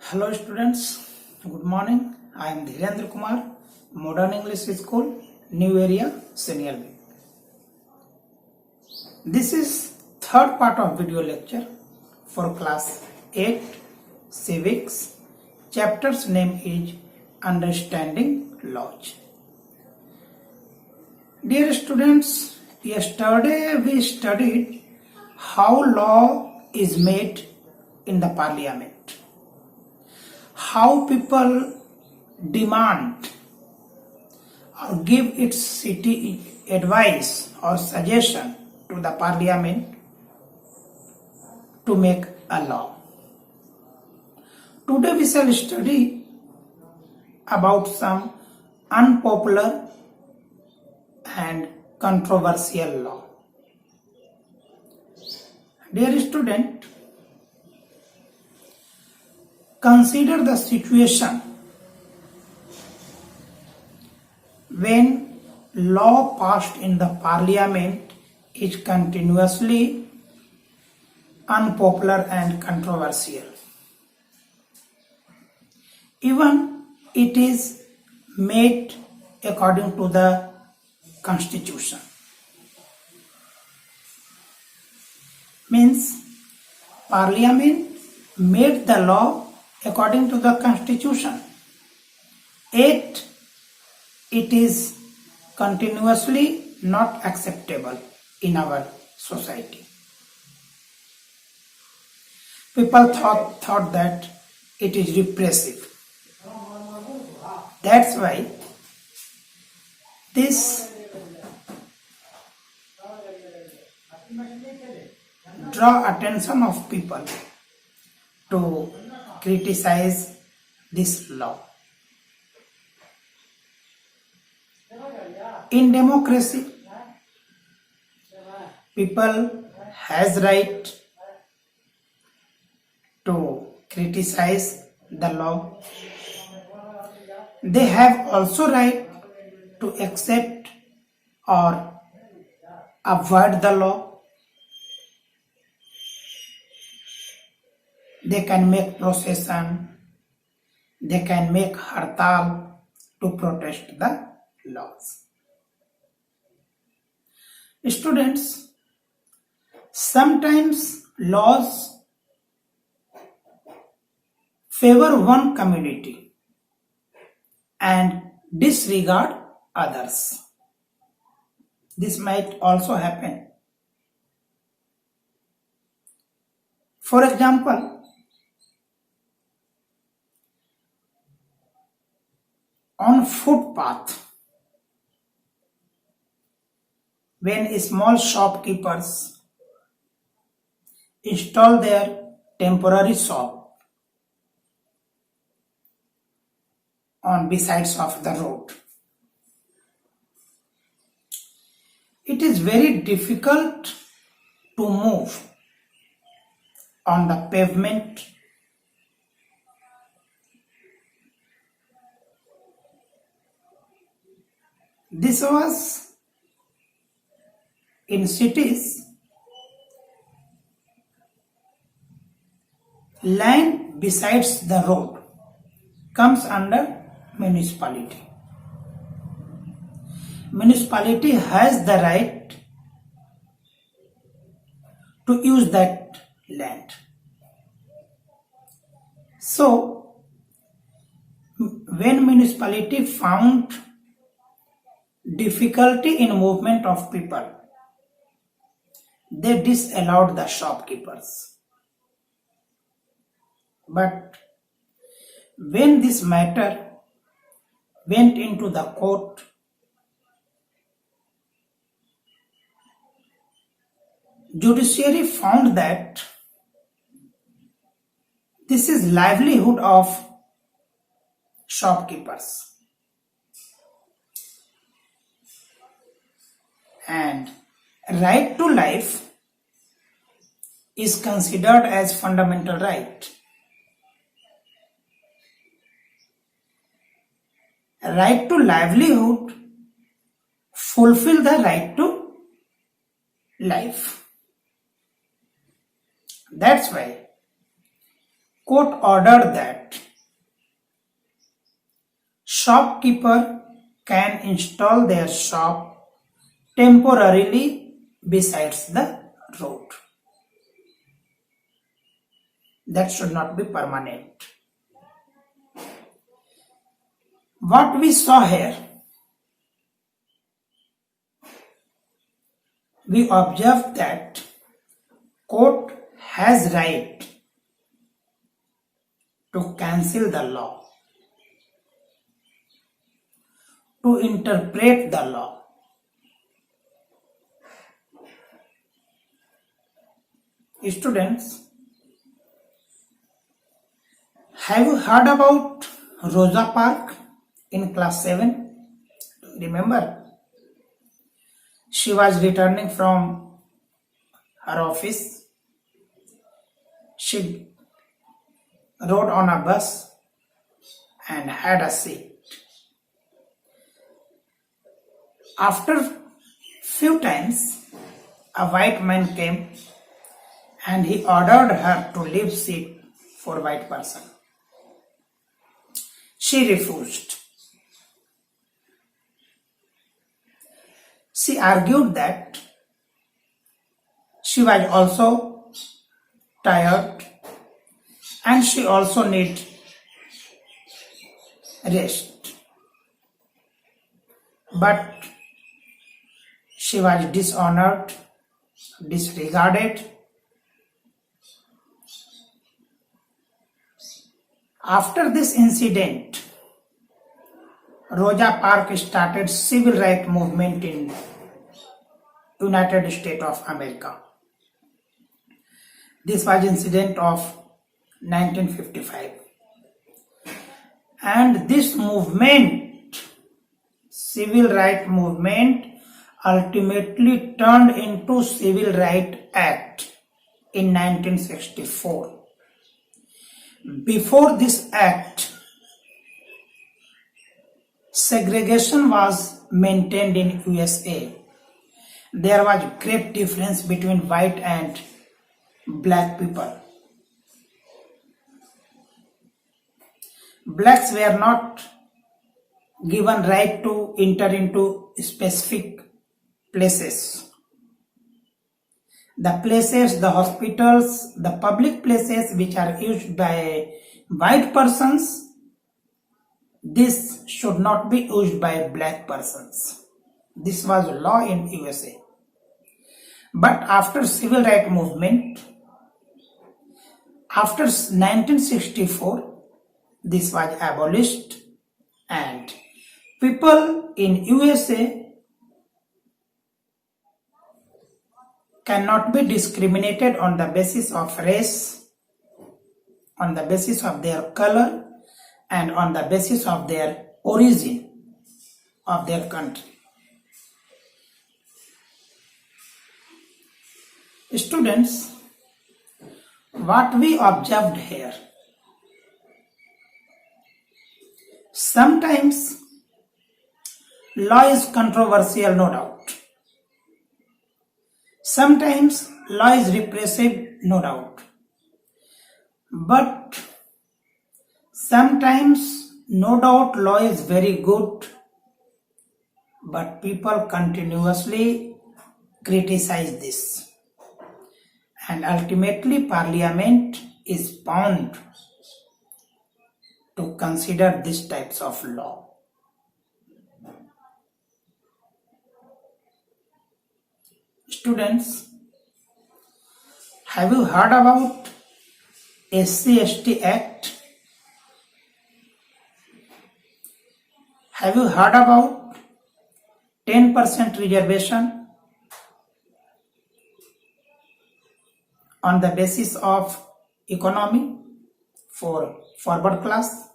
Hello students, good morning. I am Dhirendra Kumar, Modern English School, New Area, Senior B. This is third part of video lecture for class 8 Civics. Chapter's name is Understanding Laws. Dear students, yesterday we studied how law is made in the parliament. How people demand or give its city advice or suggestion to the parliament to make a law. Today we shall study about some unpopular and controversial law. Dear student, consider the situation when law passed in the parliament is continuously unpopular and controversial. Even it is made according to the constitution. Means parliament made the law according to the constitution, yet it is continuously not acceptable in our society. People thought that it is repressive. That's why this draw attention of people to criticize this law. In democracy, people has right to criticize the law. They have also right to accept or avoid the law. They can make procession, they can make hartal to protest the laws. Students, sometimes laws favor one community and disregard others. This might also happen. For example, on footpath, when small shopkeepers install their temporary shop on besides of the road, it is very difficult to move on the pavement. This was in cities. Land besides the road comes under municipality. Municipality has the right to use that land. So, when municipality found difficulty in movement of people, they disallowed the shopkeepers. But when this matter went into the court, judiciary found that this is livelihood of shopkeepers. And right to life is considered as fundamental right. Right to livelihood fulfill the right to life. That's why court ordered that shopkeeper can install their shop temporarily besides the road. That should not be permanent. What we saw here, we observed that court has right to cancel the law, to interpret the law. Students, have you heard about Rosa Parks in class 7? Remember? She was returning from her office. She rode on a bus and had a seat. After few times, a white man came and he ordered her to leave seat for white person. She refused. She argued that she was also tired and she also need rest. But she was dishonored, disregarded. After this incident, Rosa Parks started civil rights movement in United States of America. This was incident of 1955. And this movement, civil rights movement, ultimately turned into Civil Rights Act in 1964. Before this act, segregation was maintained in USA. There was great difference between white and black people. Blacks were not given right to enter into specific places. The places, the hospitals, the public places which are used by white persons, this should not be used by black persons. This was law in USA. But after civil rights movement, after 1964, this was abolished and people in USA cannot be discriminated on the basis of race, on the basis of their color, and on the basis of their origin of their country. Students, what we observed here, sometimes law is controversial, no doubt. Sometimes law is repressive, no doubt. But sometimes, no doubt, law is very good, but people continuously criticize this. And ultimately, Parliament is bound to consider these types of law. Students, have you heard about SC/ST Act? Have you heard about 10% reservation on the basis of economy for forward class?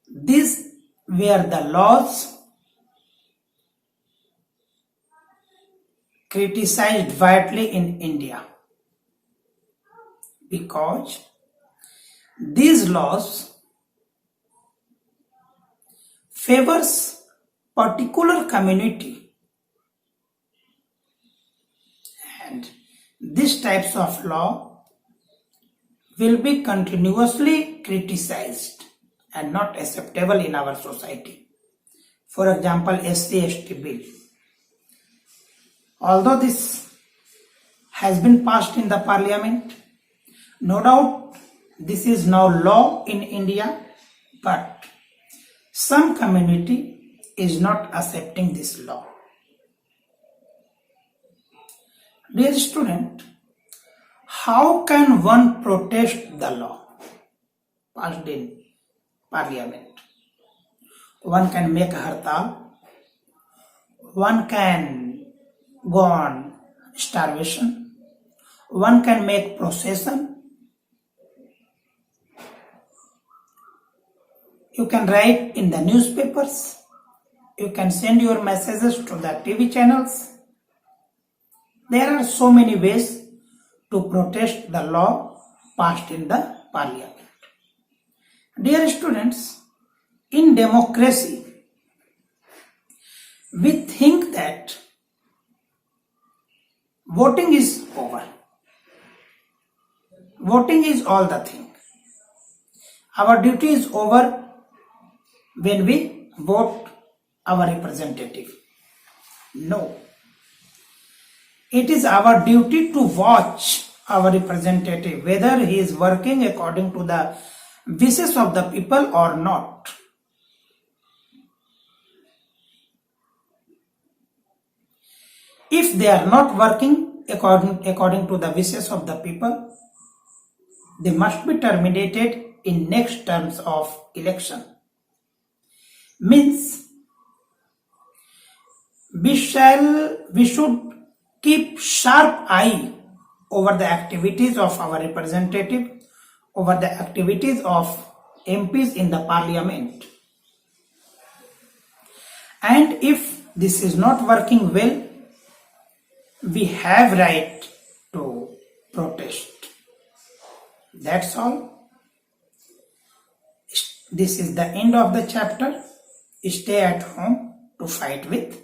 These were the laws criticized widely in India because these laws favors particular community, and these types of law will be continuously criticized and not acceptable in our society. For example, SC/ST bill. Although this has been passed in the parliament, no doubt this is now law in India, but some community is not accepting this law. Dear student, how can one protest the law passed in parliament? One can make a hartal, one can go on starvation, one can make procession, you can write in the newspapers, you can send your messages to the TV channels. There are so many ways to protest the law passed in the parliament. Dear students, in democracy, we think that voting is over. Voting is all the thing. Our duty is over when we vote our representative. No. It is our duty to watch our representative, whether he is working according to the wishes of the people or not. If they are not working according to the wishes of the people, they must be terminated in next terms of election. Means we should keep sharp eye over the activities of our representative, over the activities of MPs in the parliament. And if this is not working well, we have right to protest. That's all. This is the end of the chapter. Stay at home to fight with